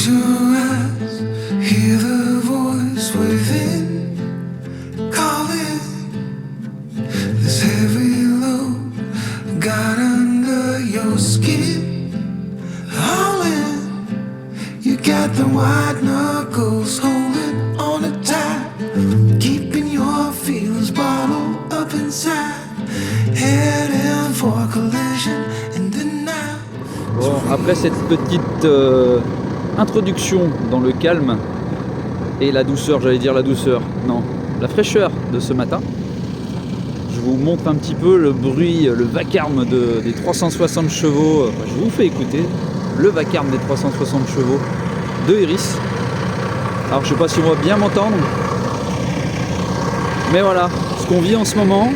Close your eyes, hear the voice within calling. This heavy load got under your skin. All in, you got the white knuckles holding on it tight, keeping your feelings bottled up inside. Heading for collision and denial. Bon, après cette petite introduction dans le calme et la douceur, j'allais dire la douceur, non, la fraîcheur de ce matin, je vous montre un petit peu le bruit, le vacarme des 360 chevaux, enfin, je vous fais écouter le vacarme des 360 chevaux de Iris. Alors je sais pas si on va bien m'entendre, mais voilà, ce qu'on vit en ce moment,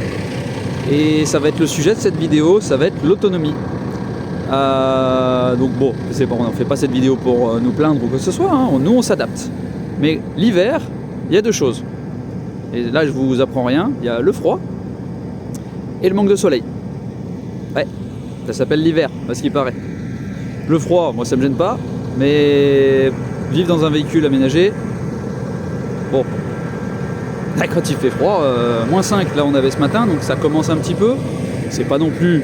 et ça va être le sujet de cette vidéo, ça va être l'autonomie. Donc bon, c'est bon, on ne fait pas cette vidéo pour nous plaindre ou quoi que ce soit, hein. Nous on s'adapte. Mais l'hiver, il y a deux choses. Et là je vous apprends rien, il y a le froid et le manque de soleil. Ouais, ça s'appelle l'hiver, à ce qui paraît. Le froid, moi ça me gêne pas, mais vivre dans un véhicule aménagé, bon, là, quand il fait froid, moins 5 là on avait ce matin, donc ça commence un petit peu. C'est pas non plus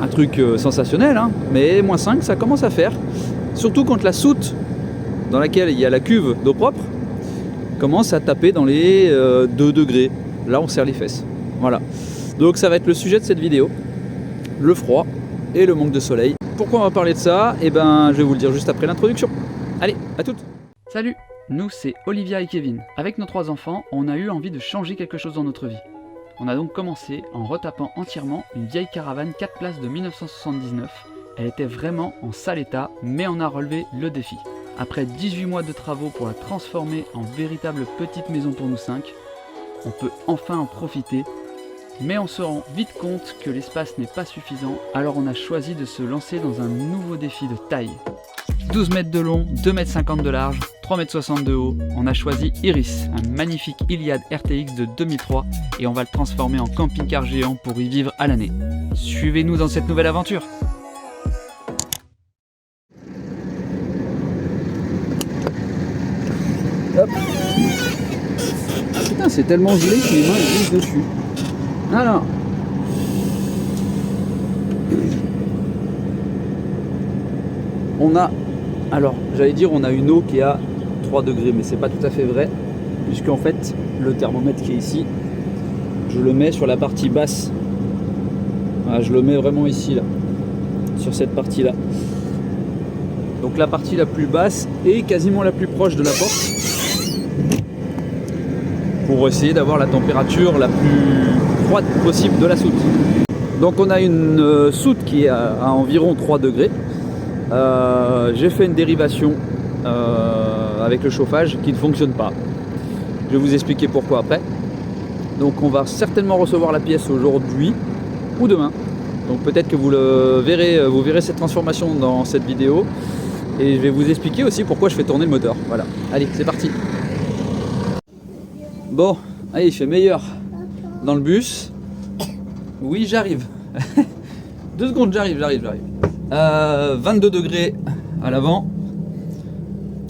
un truc sensationnel, hein, mais moins 5 ça commence à faire. Surtout quand la soute dans laquelle il y a la cuve d'eau propre commence à taper dans les 2 degrés. Là on serre les fesses. Voilà. Donc ça va être le sujet de cette vidéo. Le froid et le manque de soleil. Pourquoi on va parler de ça? Eh ben je vais vous le dire juste après l'introduction. Allez, à toutes. Salut, nous c'est Olivia et Kevin. Avec nos 3 enfants, on a eu envie de changer quelque chose dans notre vie. On a donc commencé en retapant entièrement une vieille caravane 4 places de 1979. Elle était vraiment en sale état, mais on a relevé le défi. Après 18 mois de travaux pour la transformer en véritable petite maison pour nous 5, on peut enfin en profiter. Mais on se rend vite compte que l'espace n'est pas suffisant, alors on a choisi de se lancer dans un nouveau défi de taille. 12 mètres de long, 2 mètres 50 de large, 3 mètres 60 de haut, on a choisi Iris, un magnifique Iliad RTX de 2003 et on va le transformer en camping-car géant pour y vivre à l'année. Suivez-nous dans cette nouvelle aventure. Hop. Putain, c'est tellement gelé que mes mains glissent dessus. Alors, on a, j'allais dire on a une eau qui est à 3 degrés, mais c'est pas tout à fait vrai, puisqu'en fait le thermomètre qui est ici, je le mets sur la partie basse. Voilà, je le mets vraiment ici là, sur cette partie là. Donc la partie la plus basse est quasiment la plus proche de la porte, pour essayer d'avoir la température la plus froide possible de la soute. Donc on a une soute qui est à environ 3 degrés. J'ai fait une dérivation avec le chauffage qui ne fonctionne pas. Je vais vous expliquer pourquoi après. Donc on va certainement recevoir la pièce aujourd'hui ou demain. Donc peut-être que vous verrez cette transformation dans cette vidéo. Et je vais vous expliquer aussi pourquoi je fais tourner le moteur. Voilà, allez, c'est parti. Bon, allez, il fait meilleur dans le bus. Oui, j'arrive. 2 secondes, j'arrive. 22 degrés à l'avant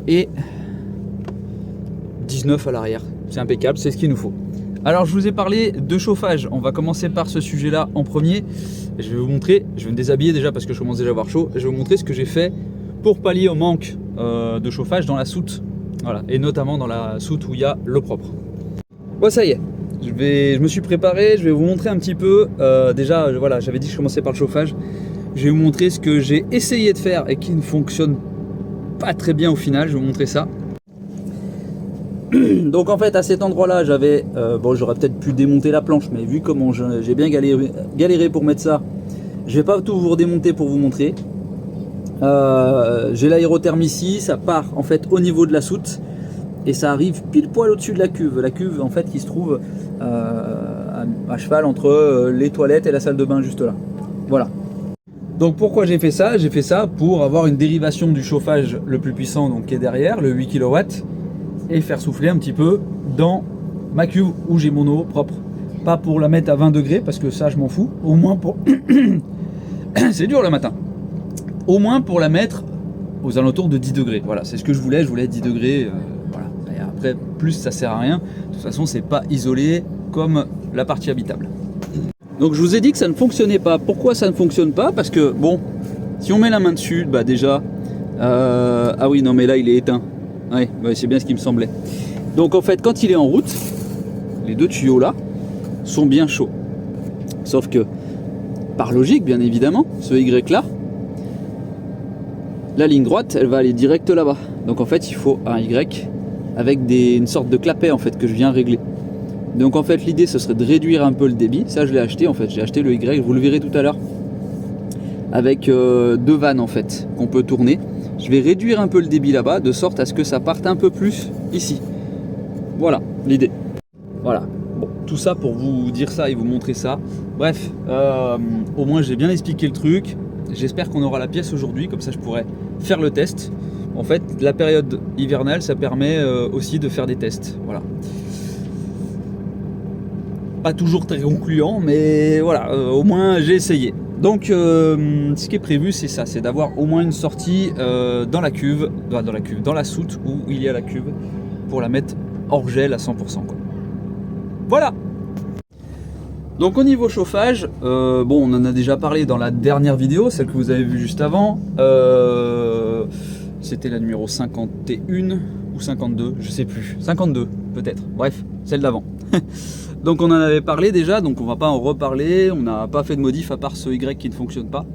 et 19 à l'arrière. C'est impeccable, c'est ce qu'il nous faut. Alors, je vous ai parlé de chauffage. On va commencer par ce sujet-là en premier. Je vais vous montrer, je vais me déshabiller déjà parce que je commence déjà à avoir chaud. Je vais vous montrer ce que j'ai fait pour pallier au manque de chauffage dans la soute. Voilà, et notamment dans la soute où il y a l'eau propre. Bon, ça y est, je me suis préparé, je vais vous montrer un petit peu. Déjà, voilà, j'avais dit que je commençais par le chauffage. Je vais vous montrer ce que j'ai essayé de faire et qui ne fonctionne pas très bien au final. Je vais vous montrer ça. Donc en fait, à cet endroit-là, j'avais... bon, j'aurais peut-être pu démonter la planche, mais vu comment j'ai bien galéré pour mettre ça, je vais pas tout vous redémonter pour vous montrer. J'ai l'aérotherme ici, ça part en fait au niveau de la soute. Et ça arrive pile poil au-dessus de la cuve. La cuve en fait qui se trouve à cheval entre les toilettes et la salle de bain juste là. Voilà. Donc pourquoi j'ai fait ça? J'ai fait ça pour avoir une dérivation du chauffage le plus puissant, donc qui est derrière, le 8 kW, et faire souffler un petit peu dans ma cuve où j'ai mon eau propre. Pas pour la mettre à 20 degrés parce que ça je m'en fous. Au moins pour... C'est dur le matin. Au moins pour la mettre aux alentours de 10 degrés. Voilà, c'est ce que je voulais 10 degrés. Voilà. Et après, plus ça sert à rien. De toute façon, c'est pas isolé comme la partie habitable. Donc je vous ai dit que ça ne fonctionnait pas. Pourquoi ça ne fonctionne pas? Parce que bon, si on met la main dessus, bah déjà, ah oui non mais là il est éteint. Ouais, c'est bien ce qui me semblait. Donc en fait, quand il est en route, les deux tuyaux là sont bien chauds. Sauf que, par logique bien évidemment, ce Y là, la ligne droite, elle va aller direct là-bas. Donc en fait, il faut un Y avec une sorte de clapet en fait que je viens régler. Donc en fait, l'idée ce serait de réduire un peu le débit. Ça, je l'ai acheté en fait. J'ai acheté le Y, vous le verrez tout à l'heure, avec deux vannes en fait qu'on peut tourner. Je vais réduire un peu le débit là-bas de sorte à ce que ça parte un peu plus ici. Voilà l'idée. Voilà. Bon, tout ça pour vous dire ça et vous montrer ça. Bref, au moins j'ai bien expliqué le truc. J'espère qu'on aura la pièce aujourd'hui, comme ça je pourrai faire le test. En fait, la période hivernale, ça permet aussi de faire des tests. Voilà. Pas toujours très concluant, mais voilà, au moins j'ai essayé. Donc ce qui est prévu, c'est ça, c'est d'avoir au moins une sortie dans la cuve, dans la soute où il y a la cuve, pour la mettre hors gel à 100%, quoi. Voilà. Donc au niveau chauffage, bon, on en a déjà parlé dans la dernière vidéo, celle que vous avez vue juste avant. C'était la numéro 51 ou 52, je sais plus, 52 peut-être, bref, celle d'avant. Donc on en avait parlé déjà, donc on va pas en reparler, on n'a pas fait de modif à part ce Y qui ne fonctionne pas.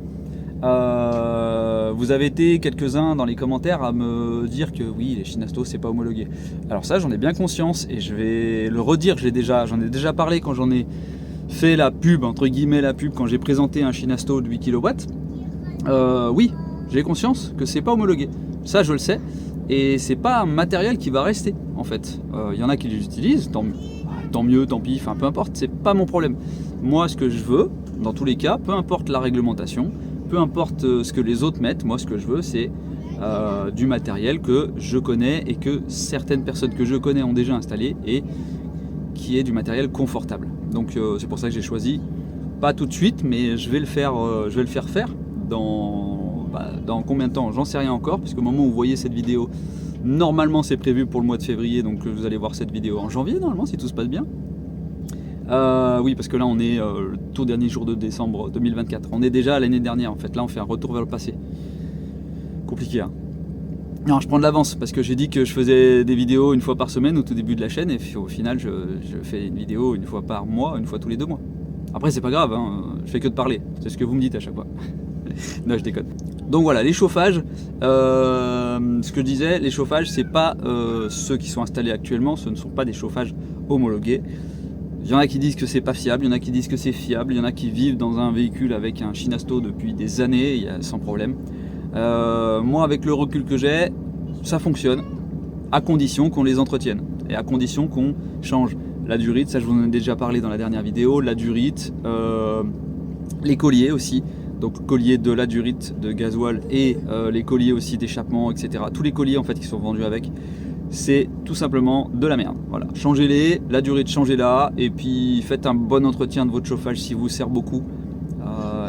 Vous avez été quelques-uns dans les commentaires à me dire que oui, les Shinasto c'est pas homologué. Alors ça j'en ai bien conscience et je vais le redire, j'en ai déjà parlé quand j'en ai fait la pub, entre guillemets la pub, quand j'ai présenté un Shinasto de 8 kW. Oui, j'ai conscience que c'est pas homologué, ça je le sais, et c'est pas un matériel qui va rester en fait. Il y en a qui les utilisent, tant mieux, tant pis, enfin peu importe, c'est pas mon problème. Moi ce que je veux, dans tous les cas, peu importe la réglementation, peu importe ce que les autres mettent, moi ce que je veux c'est du matériel que je connais et que certaines personnes que je connais ont déjà installé et qui est du matériel confortable. Donc c'est pour ça que j'ai choisi, pas tout de suite, mais je vais le faire faire dans combien de temps, j'en sais rien encore, puisqu'au moment où vous voyez cette vidéo, normalement c'est prévu pour le mois de février, donc vous allez voir cette vidéo en janvier normalement si tout se passe bien. Oui, parce que là on est le tout dernier jour de décembre 2024, on est déjà à l'année dernière en fait, là on fait un retour vers le passé. Compliqué hein. Non, je prends de l'avance parce que j'ai dit que je faisais des vidéos une fois par semaine au tout début de la chaîne et au final je fais une vidéo une fois par mois, une fois tous les 2 mois. Après c'est pas grave, hein, je fais que de parler, c'est ce que vous me dites à chaque fois. Non, je déconne. Donc voilà, les chauffages, ce que je disais, les chauffages c'est pas ceux qui sont installés actuellement, ce ne sont pas des chauffages homologués. Il y en a qui disent que c'est pas fiable, il y en a qui disent que c'est fiable, il y en a qui vivent dans un véhicule avec un Shinasto depuis des années, sans problème. Moi avec le recul que j'ai, ça fonctionne, à condition qu'on les entretienne, et à condition qu'on change la durite, ça je vous en ai déjà parlé dans la dernière vidéo, la durite, les colliers aussi, donc colliers de la durite de gasoil et les colliers aussi d'échappement, etc. Tous les colliers en fait qui sont vendus avec, c'est tout simplement de la merde. Voilà, changez-les, la durite changez-la, et puis faites un bon entretien de votre chauffage s'il vous sert beaucoup.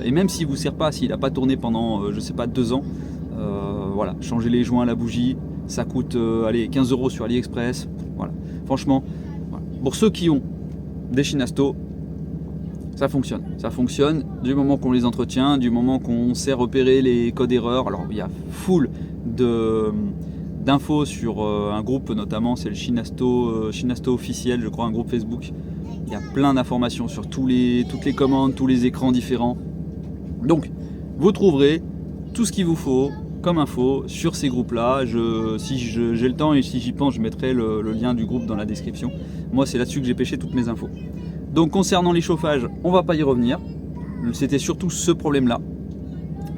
Et même s'il vous sert pas, s'il n'a pas tourné pendant je sais pas 2 ans, voilà, changez les joints, la bougie, ça coûte allez, 15 € sur AliExpress. Voilà, franchement, voilà. Pour ceux qui ont des Shinasto, ça fonctionne du moment qu'on les entretient, du moment qu'on sait repérer les codes erreurs. Alors il y a full d'infos sur un groupe, notamment c'est le Shinasto officiel, je crois, un groupe Facebook. Il y a plein d'informations sur toutes les commandes, tous les écrans différents. Donc vous trouverez tout ce qu'il vous faut comme info sur ces groupes là. Si j'ai le temps et si j'y pense, je mettrai le lien du groupe dans la description. Moi c'est là-dessus que j'ai pêché toutes mes infos. Donc concernant les chauffages, on va pas y revenir. C'était surtout ce problème là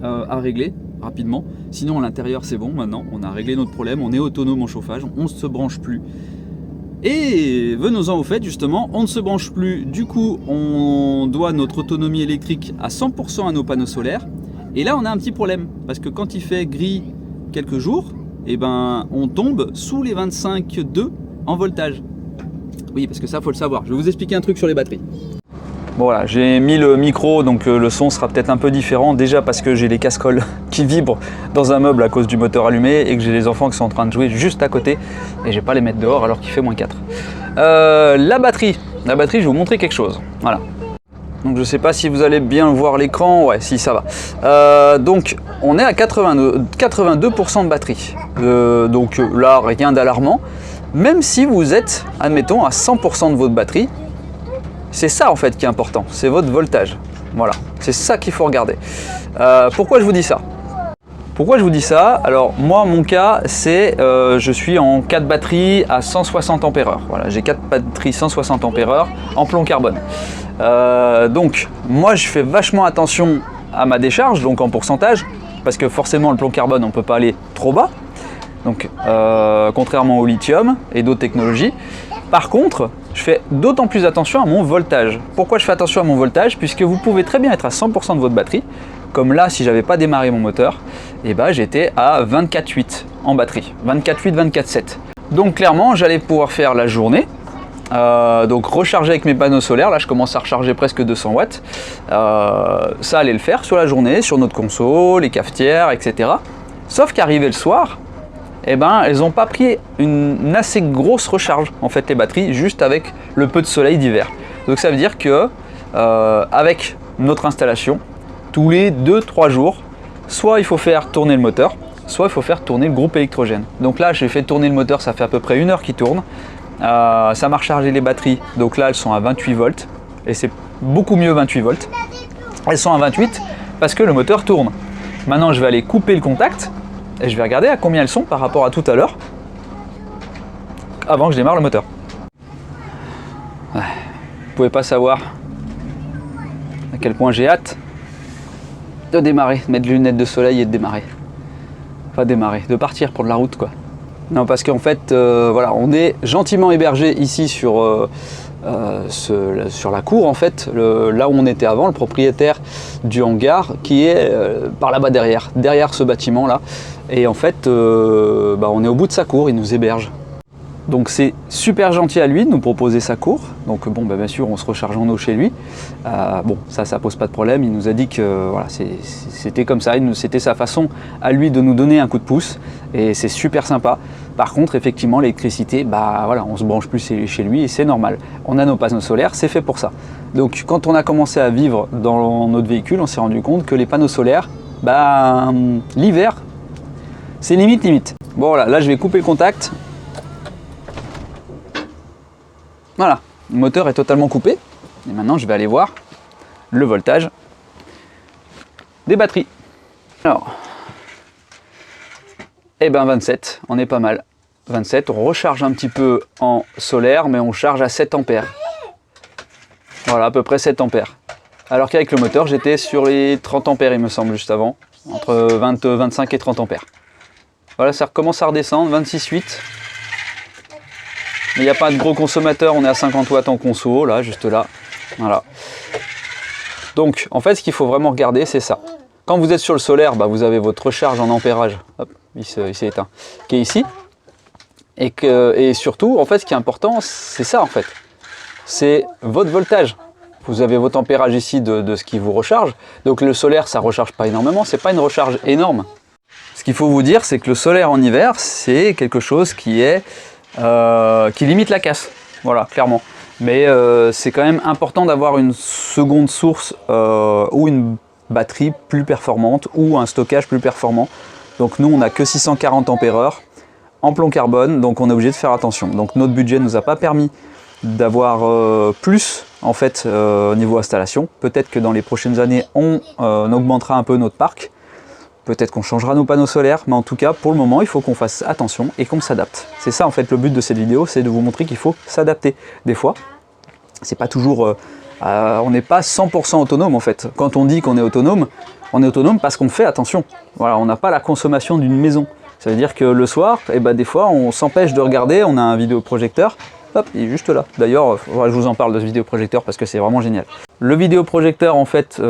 à régler rapidement. Sinon à l'intérieur c'est bon, maintenant on a réglé notre problème, on est autonome en chauffage, on ne se branche plus. Et venons-en au fait, justement, on ne se branche plus, du coup on doit notre autonomie électrique à 100% à nos panneaux solaires. Et là on a un petit problème, parce que quand il fait gris quelques jours, eh ben, on tombe sous les 25,2 en voltage. Oui, parce que ça faut le savoir, je vais vous expliquer un truc sur les batteries. Bon voilà, j'ai mis le micro, donc le son sera peut-être un peu différent, déjà parce que j'ai les casseroles qui vibrent dans un meuble à cause du moteur allumé et que j'ai les enfants qui sont en train de jouer juste à côté et j'ai pas les mettre dehors alors qu'il fait -4. La batterie, je vais vous montrer quelque chose, voilà. Donc je sais pas si vous allez bien voir l'écran, ouais si ça va. Donc on est à 82% de batterie, donc là rien d'alarmant, même si vous êtes, admettons, à 100% de votre batterie. C'est ça en fait qui est important, c'est votre voltage. Voilà, c'est ça qu'il faut regarder. Pourquoi je vous dis ça? Pourquoi je vous dis ça? Alors moi mon cas c'est je suis en 4 batteries à 160 ampères-heure. Voilà, j'ai 4 batteries 160 ampères-heure en plomb carbone. Donc moi je fais vachement attention à ma décharge, donc en pourcentage, parce que forcément le plomb carbone on peut pas aller trop bas. Donc contrairement au lithium et d'autres technologies. Par contre, je fais d'autant plus attention à mon voltage. Pourquoi je fais attention à mon voltage? Puisque vous pouvez très bien être à 100% de votre batterie, comme là si j'avais pas démarré mon moteur, et ben j'étais à 24,8 en batterie, 24,8, 24,7. Donc clairement j'allais pouvoir faire la journée, donc recharger avec mes panneaux solaires. Là je commence à recharger presque 200 watts, ça allait le faire sur la journée, sur notre conso, les cafetières, etc. Sauf qu'arrivé le soir, eh ben, elles n'ont pas pris une assez grosse recharge, en fait, les batteries, juste avec le peu de soleil d'hiver. Donc ça veut dire que avec notre installation, tous les 2-3 jours, soit il faut faire tourner le moteur, soit il faut faire tourner le groupe électrogène. Donc là, j'ai fait tourner le moteur, ça fait à peu près 1 heure qu'il tourne. Ça m'a rechargé les batteries, donc là, elles sont à 28 volts, et c'est beaucoup mieux 28 volts. Elles sont à 28 parce que le moteur tourne. Maintenant, je vais aller couper le contact, et je vais regarder à combien elles sont par rapport à tout à l'heure, avant que je démarre le moteur. Ouais. Vous pouvez pas savoir à quel point j'ai hâte de démarrer, de mettre des lunettes de soleil et de démarrer. Pas démarrer, de partir pour de la route quoi. Non, parce qu'en fait, voilà, on est gentiment hébergé ici sur la cour en fait, là où on était avant, le propriétaire du hangar qui est par là-bas derrière ce bâtiment là. Et en fait, on est au bout de sa cour, il nous héberge. Donc c'est super gentil à lui de nous proposer sa cour. Donc bon, bien sûr, on se recharge en eau chez lui. Bon, ça pose pas de problème. Il nous a dit que voilà, c'était comme ça. C'était sa façon à lui de nous donner un coup de pouce. Et c'est super sympa. Par contre, effectivement, l'électricité, voilà, on se branche plus chez lui et c'est normal. On a nos panneaux solaires, c'est fait pour ça. Donc quand on a commencé à vivre dans notre véhicule, on s'est rendu compte que les panneaux solaires, l'hiver, c'est limite. Bon voilà, là je vais couper le contact. Voilà, le moteur est totalement coupé. Et maintenant je vais aller voir le voltage des batteries. Alors, 27, on est pas mal. 27, on recharge un petit peu en solaire, mais on charge à 7 ampères. Voilà, à peu près 7 ampères. Alors qu'avec le moteur, j'étais sur les 30 ampères, il me semble, juste avant. Entre 25 et 30 ampères. Voilà, ça recommence à redescendre, 26,8. Mais il n'y a pas de gros consommateur, on est à 50 watts en conso, là, juste là. Voilà. Donc, en fait, ce qu'il faut vraiment regarder, c'est ça. Quand vous êtes sur le solaire, vous avez votre recharge en ampérage, hop, il s'est éteint, qui est ici. Et surtout, en fait, ce qui est important, c'est ça, en fait. C'est votre voltage. Vous avez votre ampérage ici de ce qui vous recharge. Donc le solaire, ça ne recharge pas énormément, c'est pas une recharge énorme. Ce qu'il faut vous dire, c'est que le solaire en hiver, c'est quelque chose qui limite la casse. Voilà, clairement. Mais c'est quand même important d'avoir une seconde source ou une batterie plus performante ou un stockage plus performant. Donc nous, on n'a que 640 ampères-heure en plomb carbone, donc on est obligé de faire attention. Donc notre budget ne nous a pas permis d'avoir plus en fait niveau installation. Peut-être que dans les prochaines années, on augmentera un peu notre parc. Peut-être qu'on changera nos panneaux solaires, mais en tout cas, pour le moment, il faut qu'on fasse attention et qu'on s'adapte. C'est ça, en fait, le but de cette vidéo, c'est de vous montrer qu'il faut s'adapter. Des fois, c'est pas toujours... on n'est pas 100% autonome, en fait. Quand on dit qu'on est autonome parce qu'on fait attention. Voilà, on n'a pas la consommation d'une maison. Ça veut dire que le soir, des fois, on s'empêche de regarder, on a un vidéoprojecteur, hop, il est juste là. D'ailleurs, je vous en parle de ce vidéoprojecteur parce que c'est vraiment génial. Le vidéoprojecteur, en fait,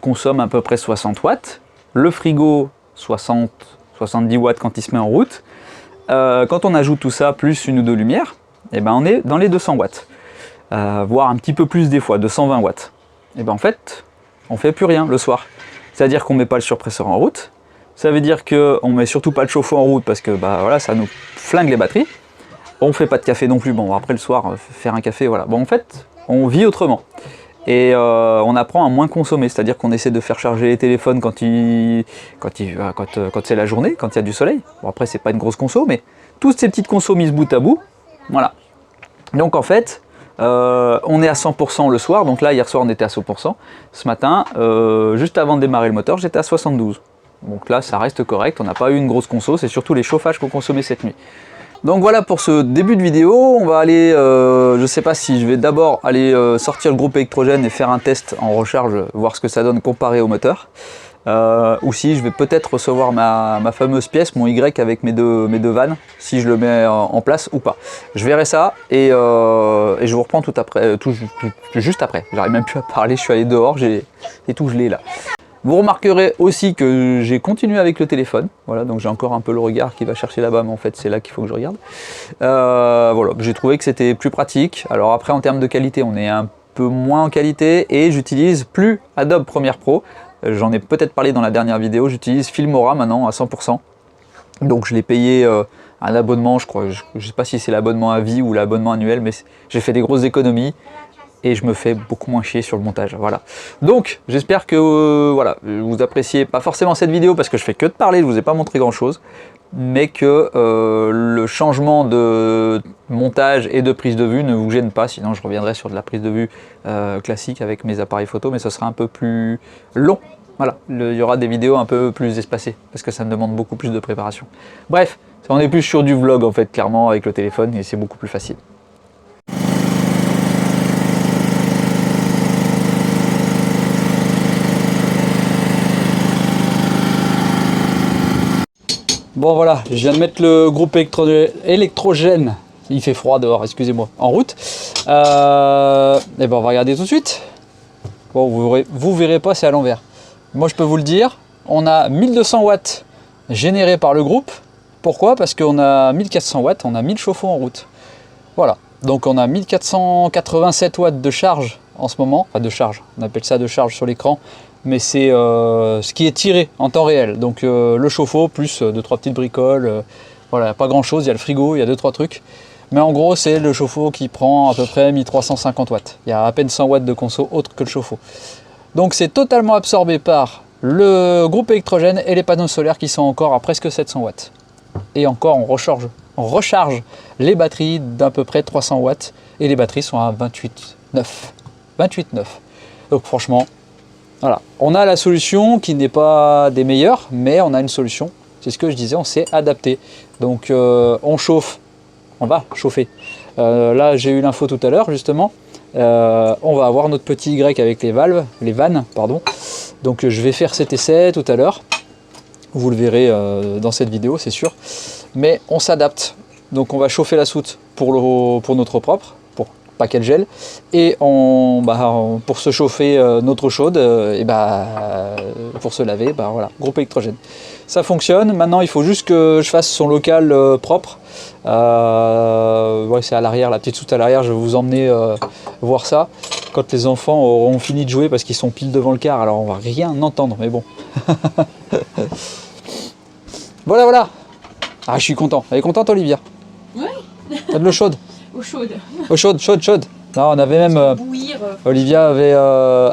consomme à peu près 60 watts. Le frigo, 60-70 watts quand il se met en route. Quand on ajoute tout ça, plus une ou deux lumières, on est dans les 200 watts. Voire un petit peu plus des fois, 220 watts. et ben en fait, on fait plus rien le soir. C'est-à-dire qu'on met pas le surpresseur en route. Ça veut dire qu'on met surtout pas le chauffe-eau en route parce que bah voilà, ça nous flingue les batteries. On fait pas de café non plus. Bon, après le soir, faire un café, voilà. Bon, en fait, on vit autrement. Et on apprend à moins consommer, c'est-à-dire qu'on essaie de faire charger les téléphones quand c'est la journée, quand il y a du soleil. Bon, après, c'est pas une grosse conso, mais toutes ces petites consos mises bout à bout, voilà. Donc en fait, on est à 100% le soir. Donc là, hier soir, on était à 100%. Ce matin, juste avant de démarrer le moteur, j'étais à 72. Donc là, ça reste correct. On n'a pas eu une grosse conso. C'est surtout les chauffages qu'on consommait cette nuit. Donc voilà pour ce début de vidéo. On va aller, je sais pas si je vais d'abord aller sortir le groupe électrogène et faire un test en recharge, voir ce que ça donne comparé au moteur. Ou si je vais peut-être recevoir ma fameuse pièce, mon Y avec mes deux vannes, si je le mets en place ou pas. Je verrai ça et je vous reprends juste après. J'arrive même plus à parler, je suis allé dehors, j'ai tout gelé là. Vous remarquerez aussi que j'ai continué avec le téléphone, voilà, donc j'ai encore un peu le regard qui va chercher là-bas, mais en fait c'est là qu'il faut que je regarde. Voilà, j'ai trouvé que c'était plus pratique. Alors après en termes de qualité, on est un peu moins en qualité et j'utilise plus Adobe Premiere Pro. J'en ai peut-être parlé dans la dernière vidéo, j'utilise Filmora maintenant à 100%. Donc je l'ai payé un abonnement, je crois, je ne sais pas si c'est l'abonnement à vie ou l'abonnement annuel, mais j'ai fait des grosses économies. Et je me fais beaucoup moins chier sur le montage, voilà. Donc, j'espère que voilà, vous appréciez pas forcément cette vidéo parce que je fais que de parler, je vous ai pas montré grand chose, mais que le changement de montage et de prise de vue ne vous gêne pas, sinon je reviendrai sur de la prise de vue classique avec mes appareils photo, mais ce sera un peu plus long. Voilà, il y aura des vidéos un peu plus espacées parce que ça me demande beaucoup plus de préparation. Bref, on est plus sur du vlog en fait, clairement, avec le téléphone et c'est beaucoup plus facile. Bon voilà, je viens de mettre le groupe électrogène, il fait froid dehors, excusez-moi, en route. Et ben on va regarder tout de suite. Bon, vous verrez pas, c'est à l'envers. Moi je peux vous le dire, on a 1200 watts générés par le groupe. Pourquoi? Parce qu'on a 1400 watts, on a 1000 chauffe-eau en route. Voilà, donc on a 1487 watts de charge en ce moment, enfin de charge, on appelle ça de charge sur l'écran. Mais c'est ce qui est tiré en temps réel. Donc le chauffe-eau plus 2-3 petites bricoles. Voilà, pas grand chose, il y a le frigo, il y a 2-3 trucs. Mais en gros, c'est le chauffe-eau qui prend à peu près 1350 watts. Il y a à peine 100 watts de conso autre que le chauffe-eau. Donc c'est totalement absorbé par le groupe électrogène et les panneaux solaires qui sont encore à presque 700 watts. Et encore, on recharge les batteries d'à peu près 300 watts. Et les batteries sont à 28,9. 28,9. Donc franchement, voilà, on a la solution qui n'est pas des meilleures, mais on a une solution. C'est ce que je disais, on s'est adapté. Donc on chauffe, on va chauffer. Là, j'ai eu l'info tout à l'heure, justement. On va avoir notre petit Y avec les vannes, pardon. Donc je vais faire cet essai tout à l'heure. Vous le verrez dans cette vidéo, c'est sûr. Mais on s'adapte. Donc on va chauffer la soute pour notre propre. Pas qu'elle gèle, et pour se chauffer notre eau chaude, pour se laver, voilà, groupe électrogène. Ça fonctionne. Maintenant il faut juste que je fasse son local propre. Ouais, c'est à l'arrière, la petite soute à l'arrière, je vais vous emmener voir ça quand les enfants auront fini de jouer parce qu'ils sont pile devant le car, alors on va rien entendre, mais bon. Voilà. Ah, je suis content. Elle est contente, Olivia? Oui. T'as de l'eau chaude? Eau chaude. Eau chaude. Non, on avait même... Olivia avait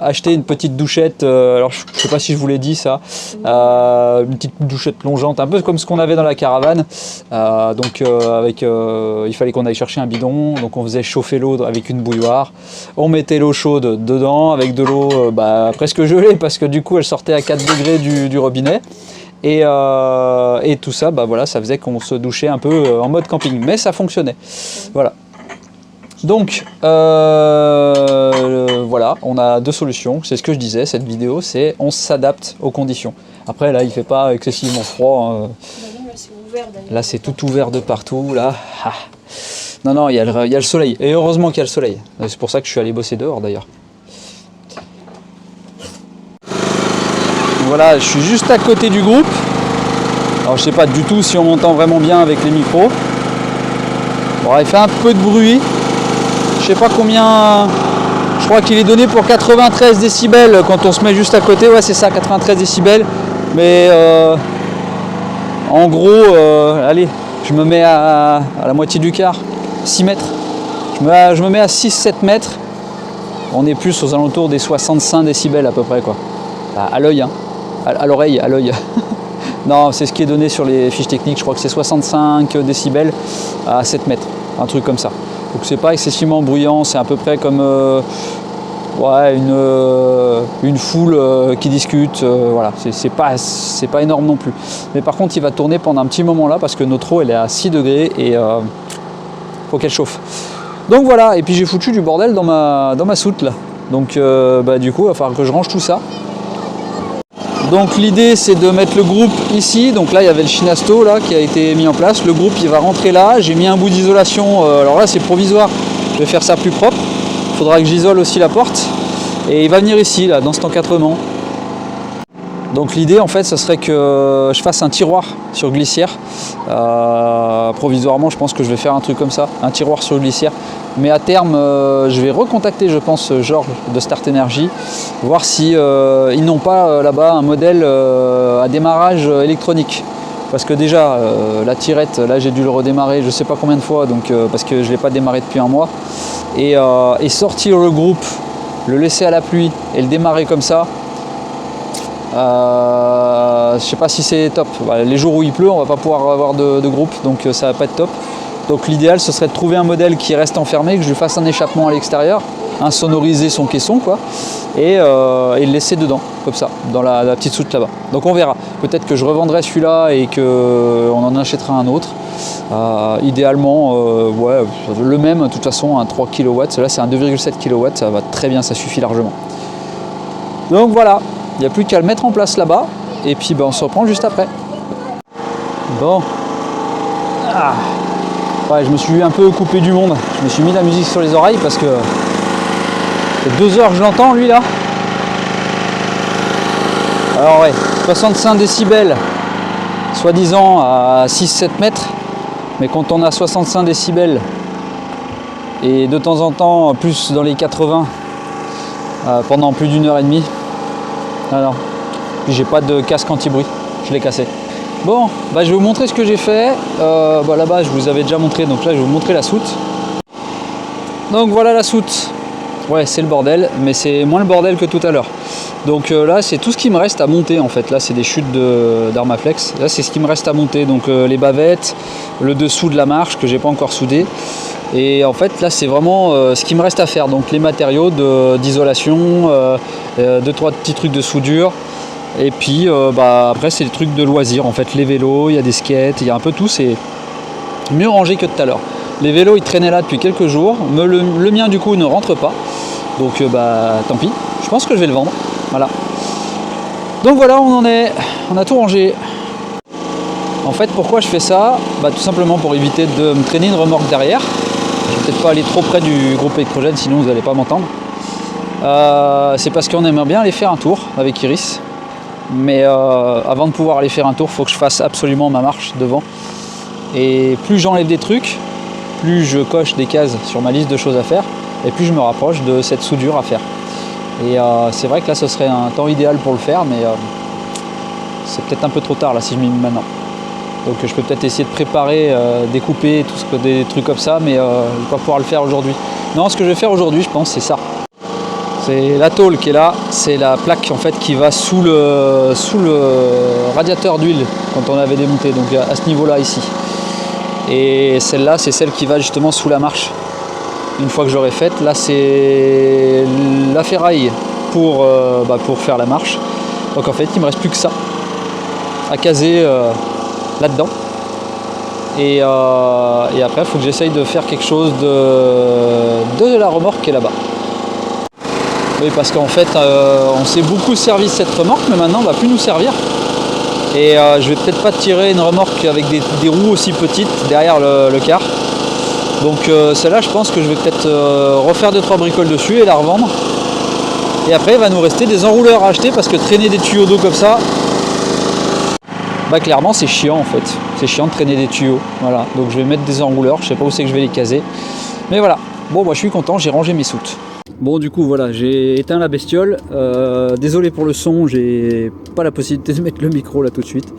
acheté une petite douchette, alors je sais pas si je vous l'ai dit ça, une petite douchette plongeante, un peu comme ce qu'on avait dans la caravane. Il fallait qu'on aille chercher un bidon, donc on faisait chauffer l'eau avec une bouilloire. On mettait l'eau chaude dedans avec de l'eau presque gelée parce que du coup elle sortait à 4 degrés du robinet. Et tout ça, voilà, ça faisait qu'on se douchait un peu en mode camping, mais ça fonctionnait. Voilà. Donc, voilà, on a deux solutions. C'est ce que je disais, cette vidéo, c'est on s'adapte aux conditions. Après, là, il fait pas excessivement froid. Là, c'est tout ouvert de partout. Là, non, il y a le soleil. Et heureusement qu'il y a le soleil. C'est pour ça que je suis allé bosser dehors, d'ailleurs. Voilà, je suis juste à côté du groupe. Alors je sais pas du tout si on m'entend vraiment bien avec les micros. Bon, il fait un peu de bruit. Je sais pas combien. Je crois qu'il est donné pour 93 décibels quand on se met juste à côté. Ouais, c'est ça, 93 décibels. Mais en gros, allez, je me mets à la moitié du quart, 6 mètres. Je me mets à 6-7 mètres. On est plus aux alentours des 65 décibels à peu près, quoi. À l'œil, hein. À l'oreille, à l'œil. Non, c'est ce qui est donné sur les fiches techniques. Je crois que c'est 65 décibels à 7 mètres, un truc comme ça. Donc c'est pas excessivement bruyant, c'est à peu près comme ouais, une foule qui discute. Voilà, c'est pas énorme non plus. Mais par contre, il va tourner pendant un petit moment là parce que notre eau elle est à 6 degrés et faut qu'elle chauffe. Donc voilà, et puis j'ai foutu du bordel dans ma soute là. Donc du coup, il va falloir que je range tout ça. Donc l'idée c'est de mettre le groupe ici, donc là il y avait le Shinasto là qui a été mis en place, le groupe il va rentrer là, j'ai mis un bout d'isolation, alors là c'est provisoire, je vais faire ça plus propre, il faudra que j'isole aussi la porte, et il va venir ici là dans cet encadrement. Donc l'idée en fait ce serait que je fasse un tiroir sur glissière, provisoirement je pense que je vais faire un truc comme ça, un tiroir sur glissière, mais à terme je vais recontacter je pense Georges de Start Energy, voir si ils n'ont pas là-bas un modèle à démarrage électronique. Parce que déjà la tirette, là j'ai dû le redémarrer je sais pas combien de fois, donc, parce que je ne l'ai pas démarré depuis un mois, et sortir le groupe, le laisser à la pluie et le démarrer comme ça. Je sais pas si c'est top. Les jours où il pleut, on va pas pouvoir avoir de groupe, donc ça va pas être top. Donc l'idéal ce serait de trouver un modèle qui reste enfermé, que je lui fasse un échappement à l'extérieur, insonoriser son caisson quoi, et le laisser dedans, comme ça, dans la petite soute là-bas. Donc on verra. Peut-être que je revendrai celui-là et qu'on en achètera un autre. Idéalement, ouais, le même, de toute façon, un 3 kW. Celui-là c'est un 2,7 kW, ça va très bien, ça suffit largement. Donc voilà. Il n'y a plus qu'à le mettre en place là-bas et puis on se reprend juste après. Bon. Ouais, je me suis un peu coupé du monde. Je me suis mis la musique sur les oreilles parce que ça fait 2 heures que je l'entends lui là. Alors ouais, 65 décibels, soi-disant à 6-7 mètres. Mais quand on a 65 décibels et de temps en temps plus dans les 80 pendant plus d'1 heure et demie. Non. Puis j'ai pas de casque anti-bruit, je l'ai cassé. Bon, je vais vous montrer ce que j'ai fait. Là-bas, je vous avais déjà montré, donc là, je vais vous montrer la soute. Donc voilà la soute. Ouais, c'est le bordel, mais c'est moins le bordel que tout à l'heure. Donc là, c'est tout ce qui me reste à monter en fait. Là, c'est des chutes d'Armaflex. Là, c'est ce qui me reste à monter. Donc les bavettes, le dessous de la marche que j'ai pas encore soudé. Et en fait, là, c'est vraiment ce qui me reste à faire. Donc les matériaux d'isolation, 2-3 petits trucs de soudure. Et puis après, c'est des trucs de loisirs. En fait, les vélos, il y a des skates, il y a un peu tout. C'est mieux rangé que tout à l'heure. Les vélos, ils traînaient là depuis quelques jours. Le mien, du coup, ne rentre pas. Donc, tant pis. Je pense que je vais le vendre. Voilà. Donc voilà, on en est. On a tout rangé. En fait, pourquoi je fais ça ? Tout simplement pour éviter de me traîner une remorque derrière. Je vais peut-être pas aller trop près du groupe électrogène, sinon vous n'allez pas m'entendre. C'est parce qu'on aimerait bien aller faire un tour avec Iris. Mais avant de pouvoir aller faire un tour, il faut que je fasse absolument ma marche devant. Et plus j'enlève des trucs, plus je coche des cases sur ma liste de choses à faire, et plus je me rapproche de cette soudure à faire. Et c'est vrai que là, ce serait un temps idéal pour le faire, mais c'est peut-être un peu trop tard là si je m'y mets maintenant. Donc je peux peut-être essayer de préparer, découper, des trucs comme ça, mais je ne vais pas pouvoir le faire aujourd'hui. Non, ce que je vais faire aujourd'hui, je pense, c'est ça. C'est la tôle qui est là, c'est la plaque en fait qui va sous le radiateur d'huile quand on avait démonté, donc à ce niveau-là ici. Et celle-là, c'est celle qui va justement sous la marche. Une fois que j'aurai faite, là c'est la ferraille pour faire la marche. Donc en fait, il ne me reste plus que ça à caser là-dedans. Et après, il faut que j'essaye de faire quelque chose de la remorque qui est là-bas. Oui, parce qu'en fait, on s'est beaucoup servi de cette remorque, mais maintenant, on ne va plus nous servir. Et je vais peut-être pas tirer une remorque avec des roues aussi petites derrière le car. Donc celle-là, je pense que je vais peut-être refaire 2-3 bricoles dessus et la revendre. Et après, il va nous rester des enrouleurs à acheter parce que traîner des tuyaux d'eau comme ça, clairement, c'est chiant en fait. C'est chiant de traîner des tuyaux. Voilà. Donc je vais mettre des enrouleurs. Je sais pas où c'est que je vais les caser. Mais voilà. Bon, moi je suis content, j'ai rangé mes soutes. Bon du coup voilà, j'ai éteint la bestiole, désolé pour le son, j'ai pas la possibilité de mettre le micro là tout de suite.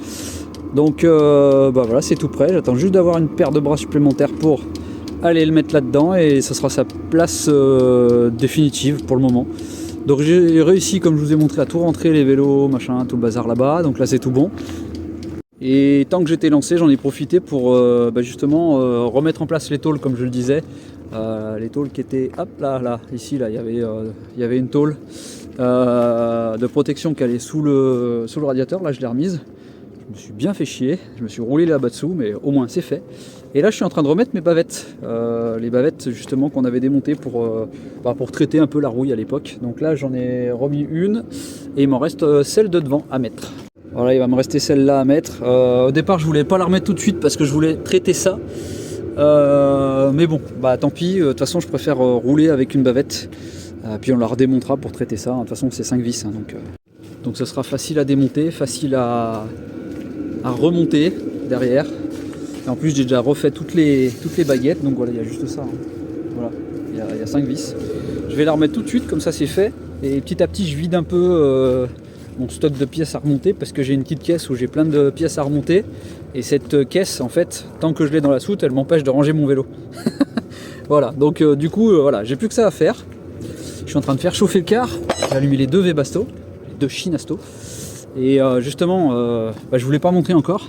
Donc bah voilà, c'est tout prêt, j'attends juste d'avoir une paire de bras supplémentaires pour aller le mettre là-dedans et ça sera sa place définitive pour le moment. Donc j'ai réussi, comme je vous ai montré, à tout rentrer, les vélos, machin, tout le bazar là-bas, donc là c'est tout bon. Et tant que j'étais lancé, j'en ai profité pour justement remettre en place les tôles comme je le disais. Les tôles qui étaient, hop là, ici là, il y avait une tôle de protection qui allait sous le radiateur, là je l'ai remise. Je me suis bien fait chier, je me suis roulé là-bas dessous, mais au moins c'est fait. Et là je suis en train de remettre mes bavettes, les bavettes justement qu'on avait démontées pour traiter un peu la rouille à l'époque. Donc là j'en ai remis une et il m'en reste celle de devant à mettre. Voilà, il va me rester celle-là à mettre. Au départ je voulais pas la remettre tout de suite parce que je voulais traiter ça. Mais bon, bah tant pis, de toute façon je préfère rouler avec une bavette, puis on la redémontera pour traiter ça, de toute façon c'est 5 vis, hein, donc ce sera facile à démonter, facile à remonter derrière, et en plus j'ai déjà refait toutes les baguettes, donc voilà, il y a juste ça, hein. Voilà, il y a 5 vis, je vais la remettre tout de suite, comme ça c'est fait, et petit à petit je vide un peu mon stock de pièces à remonter, parce que j'ai une petite caisse où j'ai plein de pièces à remonter. Et cette caisse, en fait, tant que je l'ai dans la soute, elle m'empêche de ranger mon vélo. Voilà, donc du coup, voilà, j'ai plus que ça à faire. Je suis en train de faire chauffer le car. J'ai allumé les 2 Webasto, les 2 Shinasto. Et justement, je voulais pas montrer encore.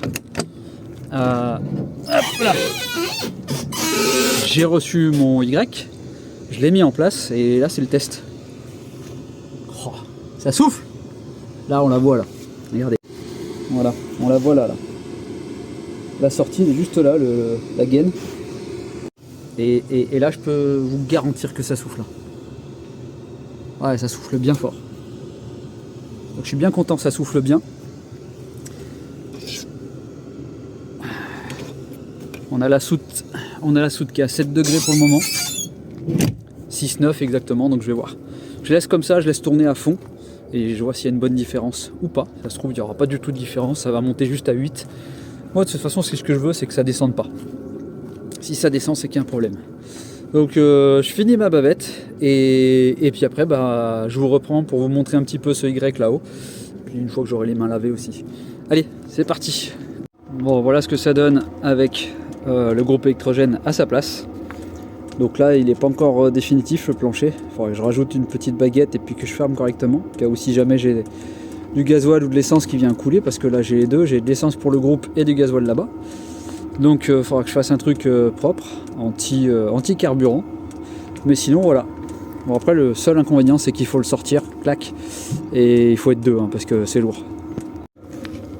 Hop là. J'ai reçu mon Y, je l'ai mis en place et là c'est le test. Oh, ça souffle. Là on la voit là. Regardez. Voilà, on la voit là. La sortie est juste là, la gaine. Et là, je peux vous garantir que ça souffle. Ouais, ça souffle bien fort. Donc je suis bien content que ça souffle bien. On a la soute qui est à 7 degrés pour le moment. 6,9 exactement, donc je vais voir. Je laisse comme ça, je laisse tourner à fond. Et je vois s'il y a une bonne différence ou pas. Ça se trouve, il n'y aura pas du tout de différence, ça va monter juste à 8. Moi de toute façon ce que je veux c'est que ça descende pas. Si ça descend c'est qu'il y a un problème. Donc je finis ma bavette et puis après je vous reprends pour vous montrer un petit peu ce Y là-haut. Puis une fois que j'aurai les mains lavées aussi. Allez, c'est parti. Bon voilà ce que ça donne avec le groupe électrogène à sa place. Donc là il n'est pas encore définitif le plancher. Il faudrait que je rajoute une petite baguette et puis que je ferme correctement. Au cas où si jamais j'ai du gasoil ou de l'essence qui vient couler, parce que là j'ai les deux, j'ai de l'essence pour le groupe et du gasoil là-bas. Donc il faudra que je fasse un truc propre, anti-carburant. Mais sinon voilà. Bon après le seul inconvénient c'est qu'il faut le sortir, clac, et il faut être deux hein, parce que c'est lourd.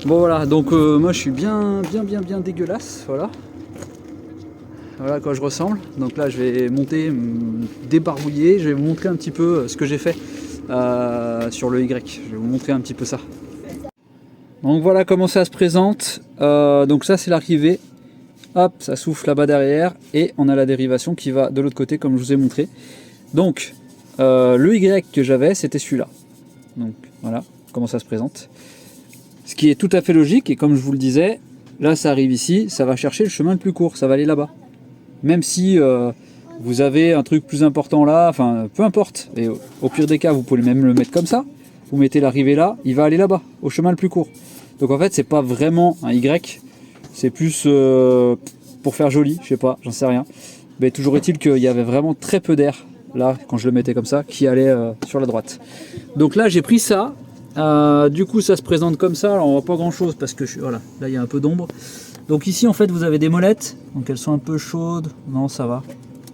Bon voilà, donc moi je suis bien dégueulasse, voilà. Voilà à quoi je ressemble. Donc là je vais monter, débarbouiller, je vais vous montrer un petit peu ce que j'ai fait. Sur le Y, je vais vous montrer un petit peu ça. Donc voilà comment ça se présente. Donc ça c'est l'arrivée. Hop, ça souffle là-bas derrière et on a la dérivation qui va de l'autre côté comme je vous ai montré. Donc le Y que j'avais c'était celui-là. Donc voilà comment ça se présente. Ce qui est tout à fait logique et comme je vous le disais, là ça arrive ici, ça va chercher le chemin le plus court, ça va aller là-bas. Même si vous avez un truc plus important là, enfin peu importe, et au pire des cas vous pouvez même le mettre comme ça, vous mettez l'arrivée là, il va aller là-bas, au chemin le plus court. Donc en fait c'est pas vraiment un Y, c'est plus pour faire joli, je sais pas, j'en sais rien. Mais toujours est-il qu'il y avait vraiment très peu d'air là, quand je le mettais comme ça, qui allait sur la droite. Donc là j'ai pris ça, du coup ça se présente comme ça, alors on voit pas grand chose parce que voilà, là il y a un peu d'ombre. Donc ici en fait vous avez des molettes, donc elles sont un peu chaudes, non ça va.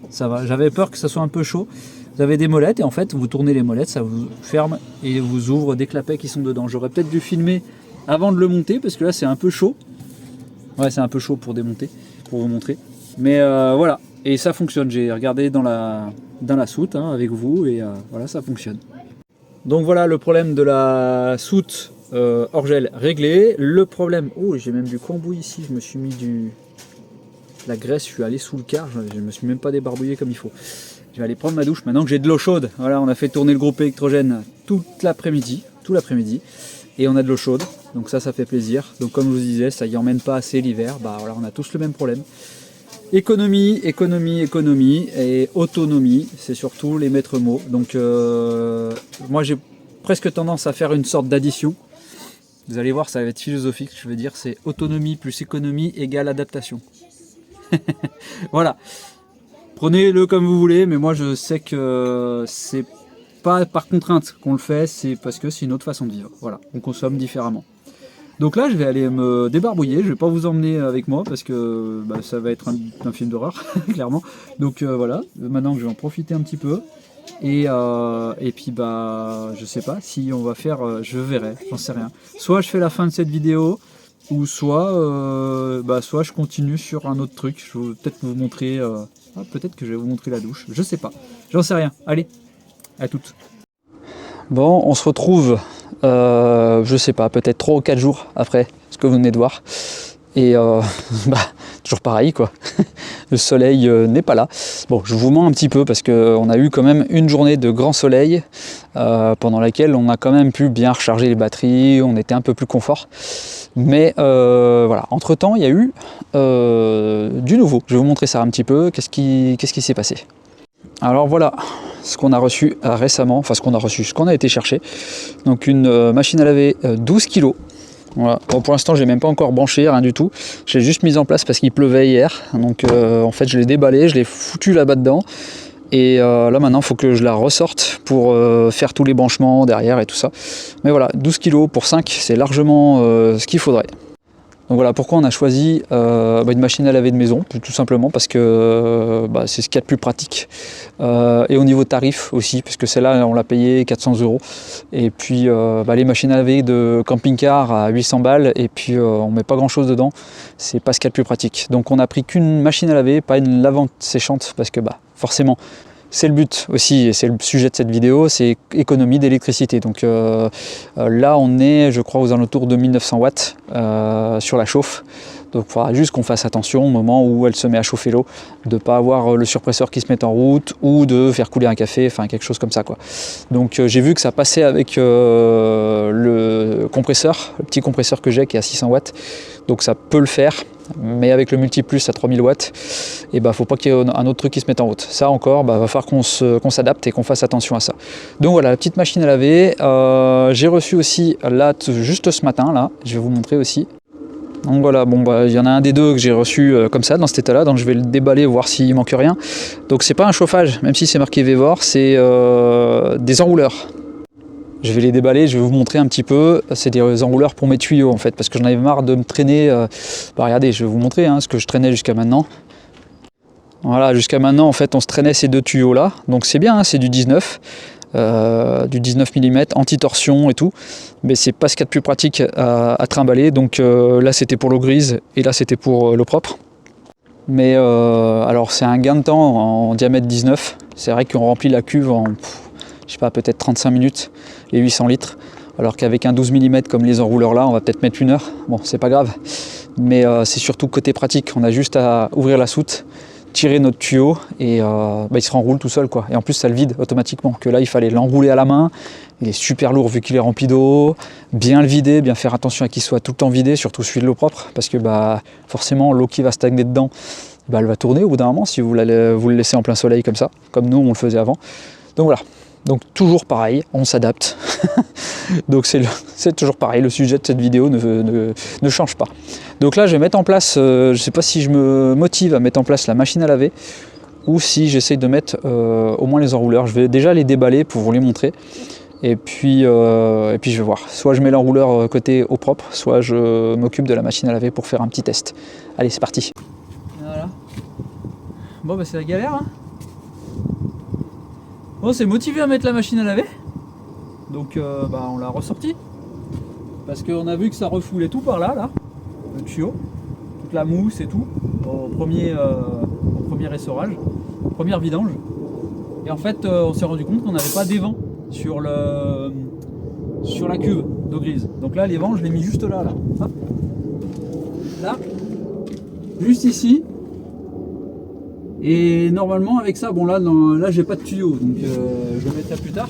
Ça va, j'avais peur que ça soit un peu chaud. Vous avez des molettes et en fait vous tournez les molettes, ça vous ferme et vous ouvre des clapets qui sont dedans. J'aurais peut-être dû filmer avant de le monter parce que là c'est un peu chaud. Ouais c'est un peu chaud pour démonter, pour vous montrer. Mais voilà, et ça fonctionne. J'ai regardé dans la soute hein, avec vous et voilà ça fonctionne. Donc voilà le problème de la soute hors gel réglé. Le problème, oh j'ai même du cambouis ici, je me suis mis la graisse, je suis allé sous le car, je me suis même pas débarbouillé comme il faut. Je vais aller prendre ma douche maintenant que j'ai de l'eau chaude. Voilà, on a fait tourner le groupe électrogène tout l'après-midi, et on a de l'eau chaude, donc ça fait plaisir. Donc comme je vous disais, ça y emmène pas assez l'hiver, bah voilà, on a tous le même problème. Économie, économie, économie et autonomie, c'est surtout les maîtres mots. Donc moi j'ai presque tendance à faire une sorte d'addition. Vous allez voir, ça va être philosophique, je veux dire, c'est autonomie plus économie égale adaptation. Voilà, prenez-le comme vous voulez, mais moi je sais que c'est pas par contrainte qu'on le fait, c'est parce que c'est une autre façon de vivre. Voilà, on consomme différemment. Donc là, je vais aller me débarbouiller. Je vais pas vous emmener avec moi parce que bah, ça va être un film d'horreur, clairement. Donc voilà, maintenant que je vais en profiter un petit peu. Et puis bah, je sais pas si on va faire, je verrai, j'en sais rien. Soit je fais la fin de cette vidéo, ou soit je continue sur un autre truc. Je vais peut-être vous montrer, peut-être que je vais vous montrer la douche. Je sais pas, j'en sais rien. Allez, à toutes. Bon, on se retrouve, je sais pas, peut-être 3 ou 4 jours après ce que vous venez de voir. Et toujours pareil quoi, le soleil n'est pas là. Bon, je vous mens un petit peu parce qu'on a eu quand même une journée de grand soleil pendant laquelle on a quand même pu bien recharger les batteries, on était un peu plus confort. Mais voilà, entre temps il y a eu du nouveau. Je vais vous montrer ça un petit peu, qu'est-ce qui s'est passé. Alors voilà ce qu'on a reçu récemment, enfin ce qu'on a été chercher. Donc une machine à laver 12 kg. Voilà. Bon, pour l'instant je l'ai même pas encore branché, rien du tout. Je l'ai juste mise en place parce qu'il pleuvait hier. Donc en fait je l'ai déballé, je l'ai foutu là-bas dedans. Et là maintenant il faut que je la ressorte pour faire tous les branchements derrière et tout ça. Mais voilà, 12 kg pour 5, c'est largement ce qu'il faudrait. Donc voilà pourquoi on a choisi une machine à laver de maison, tout simplement parce que c'est ce qu'il y a de plus pratique. Et au niveau tarif aussi, parce que celle-là on l'a payé 400 €. Et puis les machines à laver de camping-car à 800 balles, et puis on met pas grand-chose dedans, c'est pas ce qu'il y a de plus pratique. Donc on a pris qu'une machine à laver, pas une lavante séchante, parce que forcément, c'est le but aussi, et c'est le sujet de cette vidéo, c'est économie d'électricité. Donc là on est, je crois, aux alentours de 1900 watts sur la chauffe. Donc il faudra juste qu'on fasse attention au moment où elle se met à chauffer l'eau, de ne pas avoir le surpresseur qui se mette en route, ou de faire couler un café, enfin quelque chose comme ça quoi. Donc j'ai vu que ça passait avec le compresseur, le petit compresseur que j'ai qui est à 600 watts. Donc ça peut le faire, mais avec le multiplus à 3000 watts, et faut pas qu'il y ait un autre truc qui se mette en route. Ça encore, va falloir qu'on s'adapte et qu'on fasse attention à ça. Donc voilà, la petite machine à laver. J'ai reçu aussi là, juste ce matin, là, je vais vous montrer aussi. Donc voilà, il y en a un des deux que j'ai reçu comme ça, dans cet état-là, donc je vais le déballer, voir s'il manque rien. Donc c'est pas un chauffage, même si c'est marqué Vévor, c'est des enrouleurs. Je vais les déballer, je vais vous montrer un petit peu. C'est des enrouleurs pour mes tuyaux en fait, parce que j'en avais marre de me traîner. Regardez, je vais vous montrer ce que je traînais jusqu'à maintenant. Voilà, jusqu'à maintenant en fait on se traînait ces deux tuyaux là, donc c'est bien, c'est du 19 mm, anti-torsion et tout, mais c'est pas ce qu'il y a de plus pratique à trimballer. Donc là c'était pour l'eau grise et là c'était pour l'eau propre. Mais alors c'est un gain de temps en diamètre 19. C'est vrai qu'on remplit la cuve en je sais pas, peut-être 35 minutes, les 800 litres, alors qu'avec un 12 mm comme les enrouleurs là, on va peut-être mettre 1 heure. Bon, c'est pas grave, mais c'est surtout côté pratique. On a juste à ouvrir la soute, tirer notre tuyau et il se renroule tout seul quoi. Et en plus ça le vide automatiquement, que là il fallait l'enrouler à la main. Il est super lourd vu qu'il est rempli d'eau, bien le vider, bien faire attention à qu'il soit tout le temps vidé, surtout celui de l'eau propre, parce que forcément l'eau qui va stagner dedans, elle va tourner au bout d'un moment si vous le laissez en plein soleil comme ça, comme nous on le faisait avant. Donc voilà. Donc toujours pareil, on s'adapte. Donc c'est toujours pareil, le sujet de cette vidéo ne change pas. Donc là je vais mettre en place, je ne sais pas si je me motive à mettre en place la machine à laver, ou si j'essaye de mettre au moins les enrouleurs. Je vais déjà les déballer pour vous les montrer. Et puis je vais voir. Soit je mets l'enrouleur côté eau propre, soit je m'occupe de la machine à laver pour faire un petit test. Allez, c'est parti. Voilà. Bon c'est la galère hein. Bon, c'est motivé à mettre la machine à laver, donc on l'a ressorti parce qu'on a vu que ça refoulait tout par là, le tuyau, toute la mousse et tout au premier essorage, première vidange. Et en fait, on s'est rendu compte qu'on n'avait pas d'évent sur la cuve d'eau grise. Donc là, l'évent, je l'ai mis juste là. Hop. Là, juste ici. Et normalement avec ça, là j'ai pas de tuyau, donc je le mettrai plus tard.